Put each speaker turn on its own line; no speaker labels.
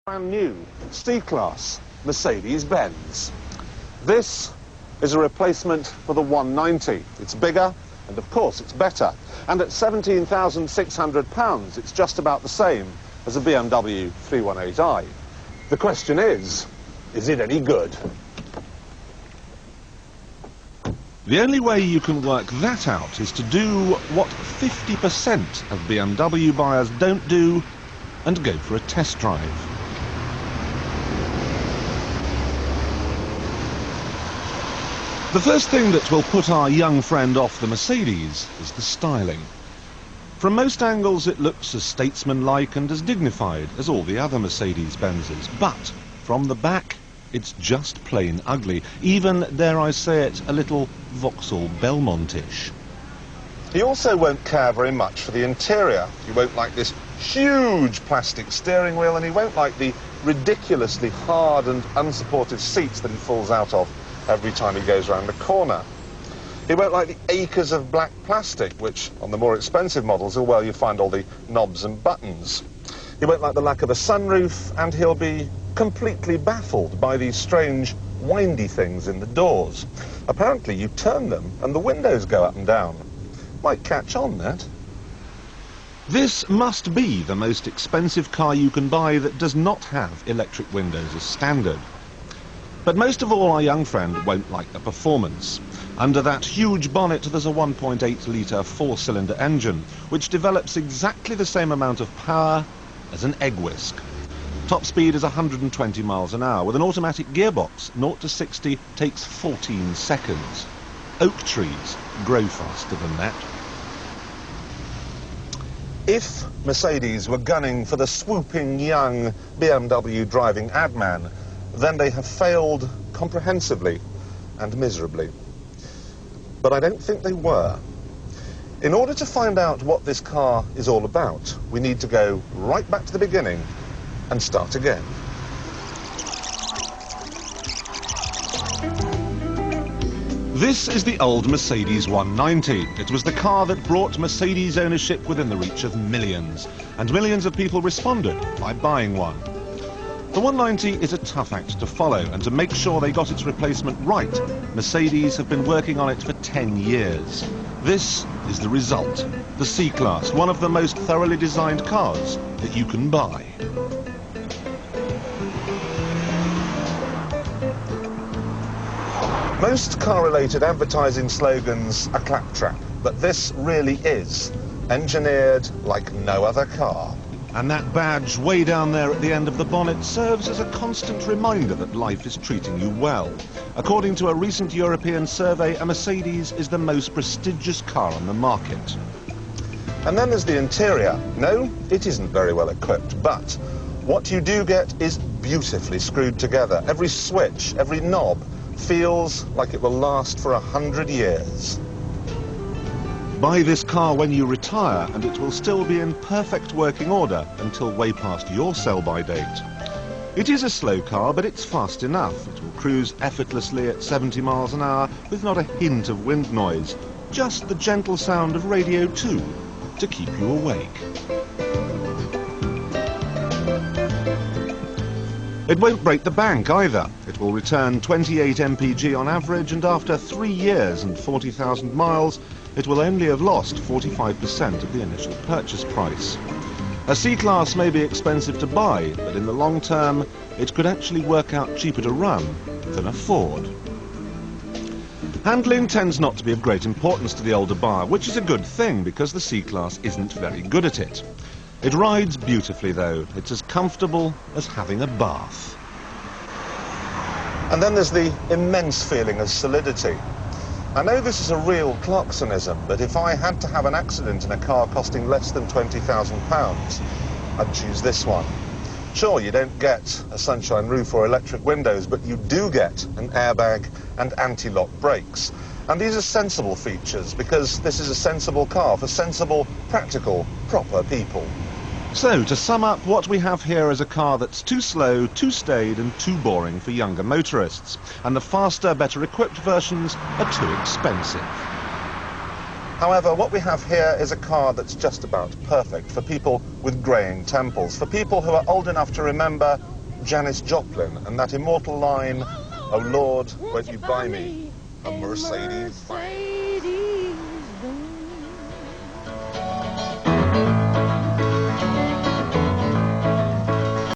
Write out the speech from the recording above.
Brand new C-Class Mercedes-Benz. This is a replacement for the 190. It's bigger and of course it's better. And at £17,600 it's just about the same as a BMW 318i. The question is it any good?
The only way you can work that out is to do what 50% of BMW buyers don't do and go for a test drive. The first thing that will put our young friend off the Mercedes is the styling. From most angles it looks as statesmanlike and as dignified as all the other Mercedes-Benzes, but from the back it's just plain ugly, even, dare I say it, a little Vauxhall Belmont-ish.
He also won't care very much for the interior. He won't like this huge plastic steering wheel, and he won't like the ridiculously hard and unsupportive seats that he falls out of every time he goes around the corner. He won't like the acres of black plastic, which on the more expensive models are where you find all the knobs and buttons. He won't like the lack of a sunroof, and he'll be completely baffled by these strange windy things in the doors. Apparently you turn them and the windows go up and down. Might catch on, that.
This must be the most expensive car you can buy that does not have electric windows as standard. But most of all, our young friend won't like the performance. Under that huge bonnet there's a 1.8-litre four-cylinder engine, which develops exactly the same amount of power as an egg whisk. Top speed is 120 miles an hour. With an automatic gearbox, 0 to 60 takes 14 seconds. Oak trees grow faster than that.
If Mercedes were gunning for the swooping young BMW driving ad man, then they have failed comprehensively and miserably. But I don't think they were. In order to find out what this car is all about, we need to go right back to the beginning and start again.
This is the old Mercedes 190. It was the car that brought Mercedes ownership within the reach of millions, and millions of people responded by buying one. The 190 is a tough act to follow, and to make sure they got its replacement right, Mercedes have been working on it for 10 years. This is the result, the C-Class, one of the most thoroughly designed cars that you can buy.
Most car-related advertising slogans are claptrap, but this really is engineered like no other car.
And that badge way down there at the end of the bonnet serves as a constant reminder that life is treating you well. According to a recent European survey, a Mercedes is the most prestigious car on the market.
And then there's the interior. No, it isn't very well equipped, but what you do get is beautifully screwed together. Every switch, every knob feels like it will last for 100 years.
Buy this car when you retire and it will still be in perfect working order until way past your sell-by date. It is a slow car, but it's fast enough. It will cruise effortlessly at 70 miles an hour with not a hint of wind noise, just the gentle sound of Radio 2 to keep you awake. It won't break the bank either. It will return 28 mpg on average, and after 3 years and 40,000 miles, it will only have lost 45% of the initial purchase price. A C-Class may be expensive to buy, but in the long term, it could actually work out cheaper to run than a Ford. Handling tends not to be of great importance to the older buyer, which is a good thing because the C-Class isn't very good at it. It rides beautifully though. It's as comfortable as having a bath.
And then there's the immense feeling of solidity. I know this is a real Clarksonism, but if I had to have an accident in a car costing less than £20,000, I'd choose this one. Sure, you don't get a sunshine roof or electric windows, but you do get an airbag and anti-lock brakes. And these are sensible features, because this is a sensible car for sensible, practical, proper people.
So, to sum up, what we have here is a car that's too slow, too staid and too boring for younger motorists. And the faster, better equipped versions are too expensive.
However, what we have here is a car that's just about perfect for people with greying temples, for people who are old enough to remember Janis Joplin and that immortal line, "Oh Lord, won't you buy me a Mercedes?"